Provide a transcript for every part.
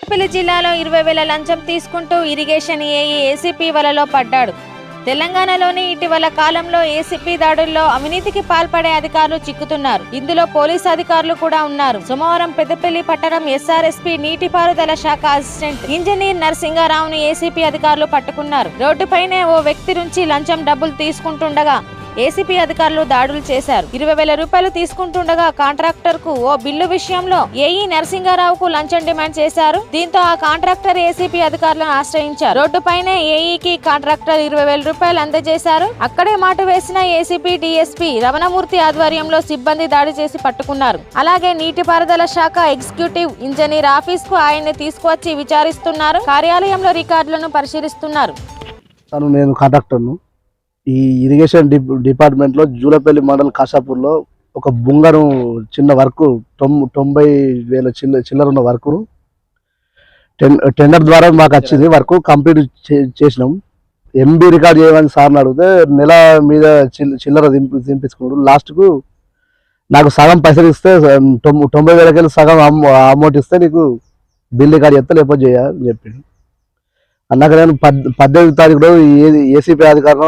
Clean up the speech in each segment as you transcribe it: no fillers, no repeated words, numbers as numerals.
పెద్దపల్లి జిల్లాలో 20,000 లంచం తీసుకుంటూ ఇరిగేషన్ ఏసీపీ వలలో పడ్డాడు. తెలంగాణలోని ఇటీవల కాలంలో ఏసీపీ దాడుల్లో అవినీతికి పాల్పడే అధికారులు చిక్కుతున్నారు. ఇందులో పోలీసు అధికారులు కూడా ఉన్నారు. సోమవారం పెద్దపల్లి పట్టణం ఎస్ఆర్ఎస్పీ నీటిపారుదల శాఖ అసిస్టెంట్ ఇంజనీర్ నరసింగారావును ఏసీపీ అధికారులు పట్టుకున్నారు. రోడ్డుపైనే ఓ వ్యక్తి నుంచి లంచం డబ్బులు తీసుకుంటుండగా ఏసీపీ అధికారులు దాడులు చేశారు. 20,000 రూపాయలు తీసుకుంటుండగా కాంట్రాక్టర్ కు ఓ బిల్లు విషయంలో ఏఈ నరసింగారావుకు లంచం డిమాండ్ చేశారు. దీంతో ఆ కాంట్రాక్టర్ ఏసీపీ అధికారులను ఆశ్రయించారు. రోడ్డుపైనే ఏఈకి కాంట్రాక్టర్ 20,000 రూపాయలు అందజేశారు. అక్కడే మాట వేసిన ఏసీపీ డీఎస్పీ రమణమూర్తి ఆధ్వర్యంలో సిబ్బంది దాడి చేసి పట్టుకున్నారు. అలాగే నీటిపారుదల శాఖ ఎగ్జిక్యూటివ్ ఇంజనీర్ ఆఫీస్ కు ఆయన్ని తీసుకువచ్చి విచారిస్తున్నారు. కార్యాలయంలో రికార్డులను పరిశీలిస్తున్నారు. నేను కాంట్రాక్టర్ను. ఈ ఇరిగేషన్ డిపార్ట్మెంట్లో జూలపల్లి మండల్ కాశాపూర్లో ఒక బుంగరం చిన్న వర్క్ 90,000 చిల్లర ఉన్న వర్క్ టెండర్ ద్వారా మాకు వచ్చింది. వర్క్ కంప్లీట్ చేసినాం. ఎంబీ రికార్డ్ చేయమని సార్ని అడిగితే నెల మీద చిల్లర దింపించుకున్నాడు. లాస్ట్కు నాకు సగం పైసలు ఇస్తే 90,000 సగం అమౌంట్ ఇస్తే నీకు బిల్ రికార్డ్ చేస్తే లేకపోతే చేయాలని చెప్పిండు. అన్నాక నేను 18వ తారీఖు రోజు ఏసీపీ అధికారులను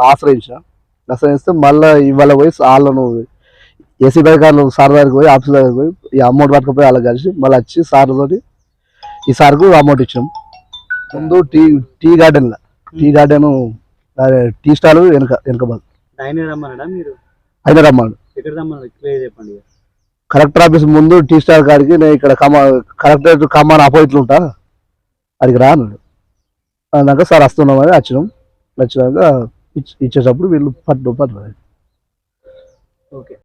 ఆశ్రయిస్తే మళ్ళీ ఇవాళ పోయి వాళ్ళను ఏసీపీ అధికారులు సార్ దగ్గరికి పోయి ఆఫీస్ దగ్గరికి పోయి ఈ అమౌంట్ పట్టుకుపోయి వాళ్ళకి కలిసి మళ్ళీ వచ్చి సార్ తోటి ఈ సార్కు అమౌంట్ ఇచ్చినాం. ముందు టీ గార్డెన్ టీ స్టాల్ వెనక బాగా అయినా రమ్మన్నాడు. కలెక్టర్ ఆఫీస్ ముందు టీ స్టాల్ కాడికి నేను ఇక్కడ కలెక్టరేట్ కమాన్ ఆపోజిట్లు ఉంటా అడిగి రా అన్నాడు. అన్నాక సార్ వస్తున్నామని వచ్చినాక ఇచ్చేటప్పుడు వీళ్ళు పట్టు ఓకే.